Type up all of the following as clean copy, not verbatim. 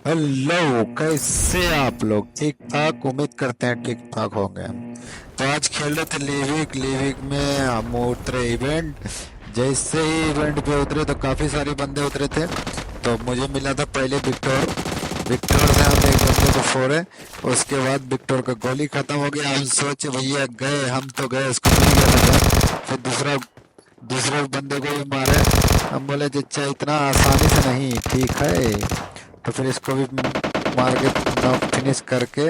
Hello, कैसे आप लोग? ठीक ठाक, उम्मीद करते हैं ठीक ठाक होंगे। तो आज खेल रहे थे लिविक लिविक में हम उतरे इवेंट। जैसे ही इवेंट पे उतरे तो काफी सारे बंदे उतरे थे। तो मुझे मिला था पहले विक्टोर। विक्टोर से हम एक बंदे को फोड़े। उसके बाद विक्टोर का गोली खत्म हो गया। हम सोचे भैया गए, हम तो गए, उसको मिल गया था। फिर दूसरे बंदे को भी मारे। हम बोले चचा इतना आसानी से नहीं, ठीक है। तो फिर इसको भी मार के नॉक फिनिश करके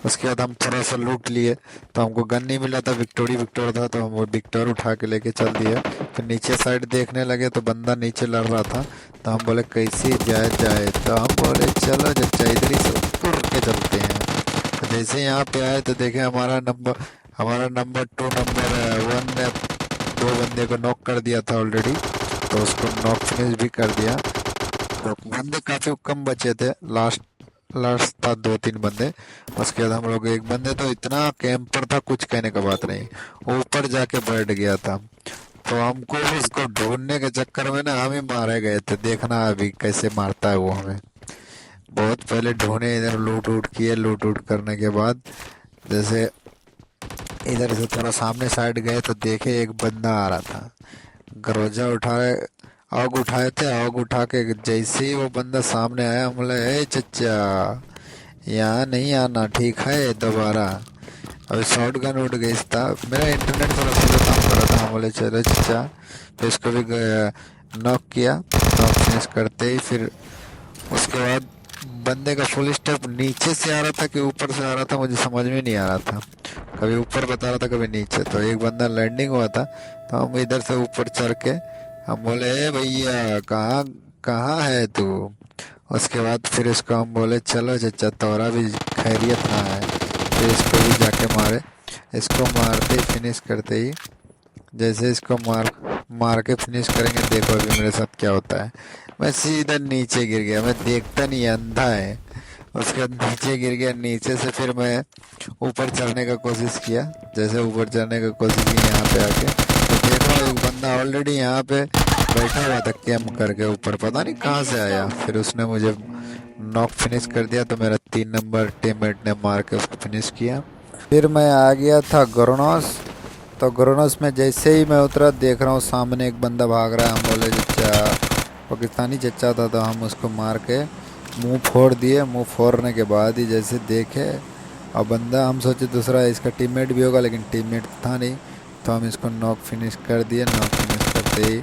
उसके बाद हम थोड़ा सा लूट लिए। तो हमको गन नहीं मिला था, विक्टोरी विक्टोर था, तो हम वो विक्टोर उठा के लेके चल दिए। फिर नीचे साइड देखने लगे तो बंदा नीचे लड़ रहा था। तो हम बोले कैसे जाए जाए, तो हम बोले चलो चचा इधर ही से उड़ के चलते हैं। तो जैसे यहाँ पे आए तो देखे हमारा नंबर 2 नंबर 1 ने दो बंदे को नॉक कर दिया था ऑलरेडी। तो उसको नॉक फिनिश भी कर दिया। तो बंदे काफी कम बचे थे। लास्ट लास्ट था 2-3 बंदे। उसके बाद हम लोग, एक बंदे तो इतना कैंपर था कुछ कहने का बात नहीं, ऊपर जाके बैठ गया था। तो हमको भी उसको ढूंढने के चक्कर में ना हम ही मारे गए थे। देखना अभी कैसे मारता है वो हमें। बहुत पहले ढूंढे, इधर लूट उट किए। लूट उट करने के बाद जैसे इधर से थोड़ा सामने साइड गए तो देखे एक बंदा आ रहा था। गरोजा उठाए, आग उठाए थे। आग उठा के जैसे ही वो बंदा सामने आया, हम बोले ए चचा यहाँ नहीं आना, ठीक है दोबारा। अभी शॉर्ट गन उठ गई था। मेरा इंटरनेट थोड़ा स्लो काम कर रहा था। हम बोले चलो चचा। फिर इसको भी नॉक किया। नॉक फिनिश करते ही फिर उसके बाद बंदे का फुल स्टेप नीचे से आ रहा था कि ऊपर से आ रहा था, मुझे समझ में नहीं आ रहा था। कभी ऊपर बता रहा था, कभी नीचे। तो एक बंदा लैंडिंग हुआ था। तो हम इधर से ऊपर चढ़ के हम बोले ए भैया कहाँ कहाँ है तू। उसके बाद फिर इसको हम बोले चलो चचा तोरा भी खैरियत ना है। फिर इसको भी जाके मारे। इसको मारते ही फिनिश करते ही, जैसे इसको मार मार के फिनिश करेंगे, देखो अभी मेरे साथ क्या होता है। मैं सीधा नीचे गिर गया। मैं देखता नहीं, अंधा है। उसके बाद नीचे गिर गया। नीचे से फिर मैं ऊपर चढ़ने का कोशिश किया। जैसे ऊपर चढ़ने का कोशिश की यहाँ पे आके, तो देख रहा हूँ एक बंदा ऑलरेडी यहाँ पे बैठा हुआ था कैम्प करके ऊपर, पता नहीं कहाँ से आया। फिर उसने मुझे नॉक फिनिश कर दिया। तो मेरा 3 नंबर टीममेट ने मार के उसको फिनिश किया। फिर मैं आ गया था ग्रोनोस। तो ग्रोनोस में जैसे ही मैं उतरा, देख रहा हूँ सामने एक बंदा भाग रहा है। हम बोले चचा, पाकिस्तानी चचा था, तो हम उसको मार के मुंह फोड़ दिए। मुंह फोड़ने के बाद ही जैसे देखे और बंदा, हम सोचे दूसरा इसका टीममेट भी होगा, लेकिन टीममेट था नहीं। तो हम इसको नॉक फिनिश कर दिए। नॉक फिनिश करते ही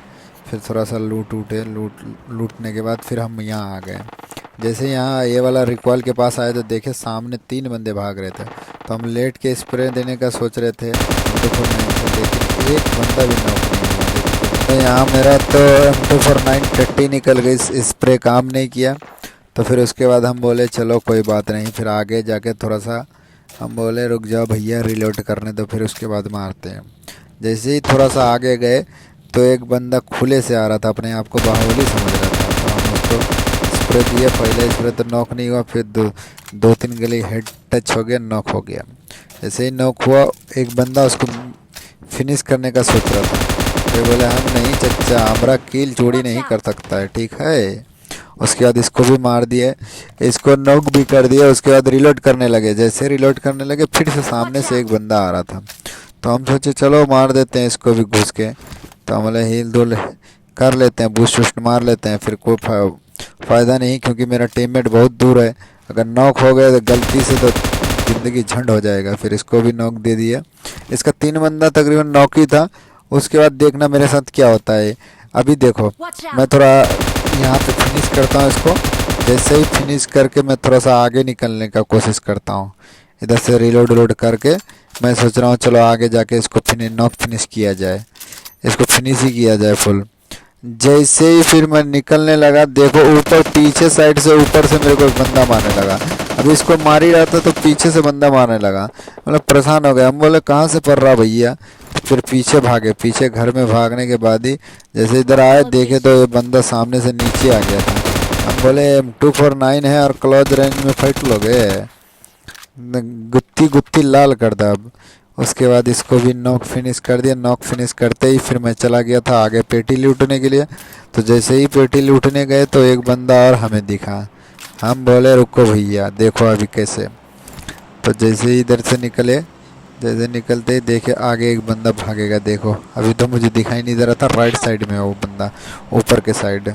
फिर थोड़ा सा लूटने के बाद फिर हम यहाँ आ गए। जैसे यहाँ ये वाला रिकॉल के पास आए तो देखे सामने 3 बंदे भाग रहे थे। तो हम लेट के स्प्रे देने का सोच रहे थे, देखो लेकिन एक बंदा भी नॉक नहीं हुआ। तो यहाँ मेरा तो M249 टट्टी निकल गई, स्प्रे काम नहीं किया। तो फिर उसके बाद हम बोले चलो कोई बात नहीं। फिर आगे जाके थोड़ा सा हम बोले रुक जाओ भैया, रिलोड करने दो, फिर उसके बाद मारते हैं। जैसे ही थोड़ा सा आगे गए तो एक बंदा खुले से आ रहा था, अपने आप को बाहुबली समझ रहा था। तो हम उसको स्प्रे दिए। पहले स्प्रे तो नॉक नहीं हुआ, फिर दो तीन गली हेड टच हो गया, नॉक हो गया। जैसे ही नॉक हुआ, एक बंदा उसको फिनिश करने का सोच रहा था। फिर बोले हम नहीं चचा, हमारा किल चोरी नहीं कर सकता है, ठीक है। उसके बाद इसको भी मार दिए, इसको नॉक भी कर दिया। उसके बाद रिलोड करने लगे। जैसे रिलोड करने लगे, फिर से सामने से एक बंदा आ रहा था। तो हम सोचे चलो मार देते हैं इसको भी घुस के। तो हम बोले हील डोल कर लेते हैं, बूस्ट वूस्ट मार लेते हैं। फिर कोई फ़ायदा नहीं, क्योंकि मेरा टीममेट बहुत दूर है। अगर नॉक हो गए तो गलती से तो ज़िंदगी झंड हो जाएगा। फिर इसको भी नॉक दे दिया। इसका 3 बंदा तकरीबन नॉक ही था। उसके बाद देखना मेरे साथ क्या होता है। अभी देखो, मैं थोड़ा यहाँ पे फिनिश करता हूँ इसको। जैसे ही फिनिश करके मैं थोड़ा सा आगे निकलने का कोशिश करता हूँ। इधर से रिलोड लोड करके मैं सोच रहा हूँ चलो आगे जाके इसको नॉक फिनिश किया जाए, इसको फिनिश ही किया जाए फुल। जैसे ही फिर मैं निकलने लगा, देखो ऊपर पीछे साइड से ऊपर से मेरे को एक बंदा मारने लगा। अभी इसको मार ही रहा था तो पीछे से बंदा मारने लगा। मतलब परेशान हो गया। हम बोले कहाँ से पड़ रहा भैया। फिर पीछे भागे। पीछे घर में भागने के बाद ही जैसे इधर आए, देखे तो ये बंदा सामने से नीचे आ गया था। हम बोले M249 है और क्लोज रेंज में फाइट लोगे, गुत्ती गुत्ती लाल कर दे अब। उसके बाद इसको भी नॉक फिनिश कर दिया। नॉक फिनिश करते ही फिर मैं चला गया था आगे पेटी लूटने के लिए। तो जैसे ही पेटी लूटने गए तो एक बंदा और हमें दिखा। हम बोले रुको भैया देखो अभी कैसे। तो जैसे ही इधर से निकले, जैसे निकलते ही देखे आगे एक बंदा भागेगा। देखो अभी तो मुझे दिखाई नहीं दे रहा था, राइट साइड में है वो बंदा, ऊपर के साइड।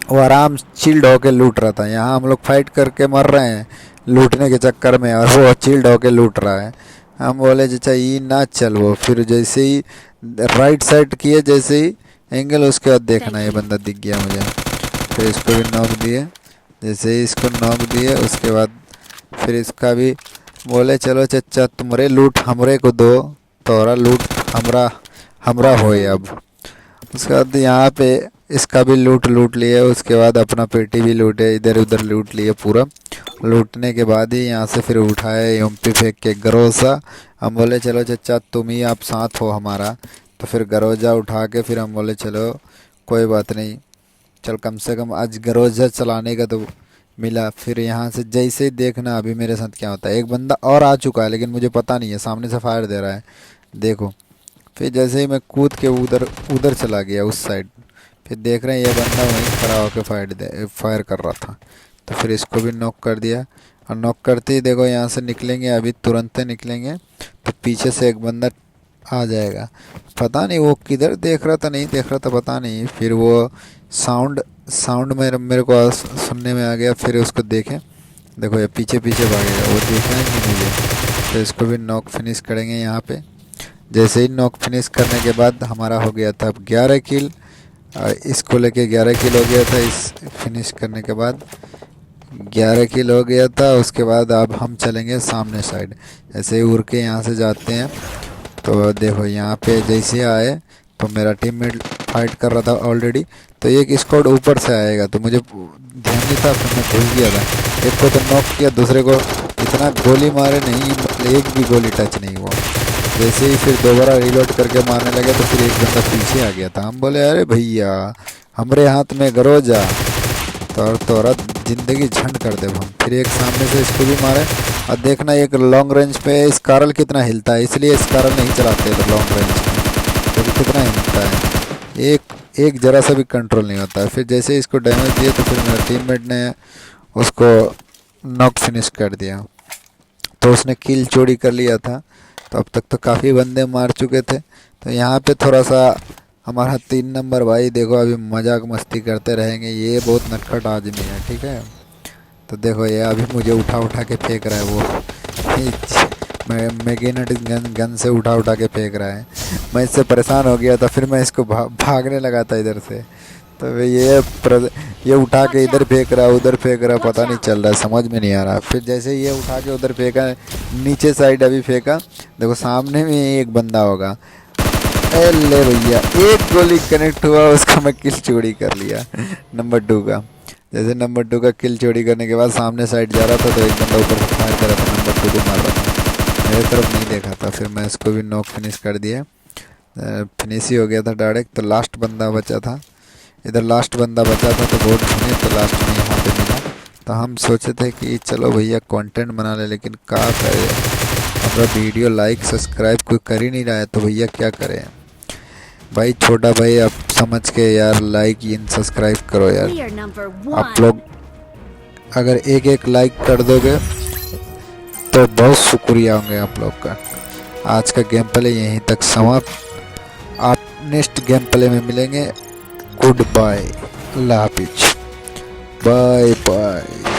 वो आराम चिल्ड होके लूट रहा था। यहाँ हम लोग फाइट करके मर रहे हैं लूटने के चक्कर में, और वो चिल्ड होके लूट रहा है। हम बोले चाचा ये ना चल। वो फिर जैसे ही राइट साइड किए जैसे ही एंगल, उसके बाद देखना ये बंदा दिख गया मुझे। फिर इसको भी नॉक दिए, जैसे ही इसको नॉक दिए उसके बाद फिर इसका भी बोले चलो चचा तुम्हारे लूट हमरे को दो, तोरा लूट हमरा हमरा होए अब। उसके बाद यहाँ पे इसका भी लूट लिए। उसके बाद अपना पेटी भी लूटे, इधर उधर लूट लिए पूरा। लूटने के बाद ही यहाँ से फिर उठाए एमपी फेंक के गरोजा। हम बोले चलो चचा तुम ही आप साथ हो हमारा। तो फिर गरोजा उठा के फिर हम बोले चलो कोई बात नहीं, चल कम से कम आज गरोजा चलाने का तो मिला। फिर यहाँ से जैसे ही देखना अभी मेरे साथ क्या होता है। एक बंदा और आ चुका है लेकिन मुझे पता नहीं है, सामने से फायर दे रहा है देखो। फिर जैसे ही मैं कूद के उधर चला गया उस साइड, फिर देख रहे हैं ये बंदा वहीं खड़ा होकर फायर कर रहा था। तो फिर इसको भी नॉक कर दिया। और नॉक करते ही देखो यहाँ से निकलेंगे, अभी तुरंत निकलेंगे तो पीछे से एक बंदा आ जाएगा। पता नहीं वो किधर देख रहा था, नहीं देख रहा था पता नहीं। फिर वो साउंड मेरे को सुनने में आ गया। फिर उसको देखें, देखो ये पीछे भागेगा, वो देखना ही नहीं मुझे। तो इसको भी नॉक फिनिश करेंगे यहाँ पे। जैसे ही नॉक फिनिश करने के बाद हमारा हो गया था 11 किल। इसको लेके 11 किल हो गया था। इस फिनिश करने के बाद 11 किल हो गया था। उसके बाद अब हम चलेंगे सामने साइड। ऐसे ही उड़ के यहाँ से जाते हैं। तो देखो यहाँ पे जैसे आए तो मेरा टीममेट फाइट कर रहा था ऑलरेडी। तो एक स्क्वाड ऊपर से आएगा तो मुझे ध्यान नहीं था, फिर मैं घुस गया था। एक को तो नॉक किया, दूसरे को इतना गोली मारे नहीं, एक भी गोली टच नहीं हुआ। जैसे ही फिर दोबारा रिलोड करके मारने लगे तो फिर एक बंदा पीछे आ गया था। हम बोले अरे भैया हमरे हाथ में गरोजा, तो तोरा जिंदगी झंड कर दे हम। फिर एक सामने से इसको भी मारे। और देखना एक लॉन्ग रेंज पे स्कारल कितना हिलता है, इसलिए स्कारल नहीं चलाते लॉन्ग रेंज में, तो कितना हिलता है, एक जरा सा भी कंट्रोल नहीं होता है। फिर जैसे इसको डैमेज दिए तो फिर मेरे टीममेट ने उसको नॉक फिनिश कर दिया। तो उसने किल चोरी कर लिया था। तो अब तक तो काफ़ी बंदे मार चुके थे। तो यहाँ पे थोड़ा सा हमारा 3 नंबर भाई देखो अभी मजाक मस्ती करते रहेंगे। ये बहुत नटखट आदमी है, ठीक है। तो देखो ये अभी मुझे उठा के फेंक रहा है। वो मैगनेट गन से उठा के फेंक रहा है। मैं इससे परेशान हो गया था, फिर मैं इसको भागने लगा था इधर से। तो ये उठा के इधर फेंक रहा उधर फेंक रहा, पता नहीं चल रहा है, समझ में नहीं आ रहा। फिर जैसे ये उठा के उधर फेंका, नीचे साइड अभी फेंका, देखो सामने में एक बंदा होगा। ले भैया एक गोली कनेक्ट हुआ, उसका मैं किल चोरी कर लिया नंबर 2 का। जैसे नंबर 2 का किल चोरी करने के बाद सामने साइड जा रहा था तो एक बंदा ऊपर से फायर कर रहा था, नंबर 2 को मार रहा था, मेरे तरफ नहीं देखा था। फिर मैं इसको भी नॉक फिनिश कर दिया, फिनिश ही हो गया था डायरेक्ट। तो लास्ट बंदा बचा था इधर, लास्ट बंदा बचा था तो बहुत ढूंढे तो लास्ट में यहाँ पे मिला। तो हम सोचे थे कि चलो भैया कंटेंट बना ले, लेकिन क्या करें, हमारा वीडियो लाइक सब्सक्राइब कोई कर ही नहीं रहा है। तो भैया क्या करें भाई, छोटा भाई आप समझ के यार लाइक इन सब्सक्राइब करो यार। आप लोग अगर एक लाइक कर दोगे तो बहुत शुक्रिया होंगे आप लोग का। आज का गेम प्ले यहीं तक समाप्त। आप नेक्स्ट गेम प्ले में मिलेंगे। गुड बाय, अल्लाह हाफिज, बाय बाय।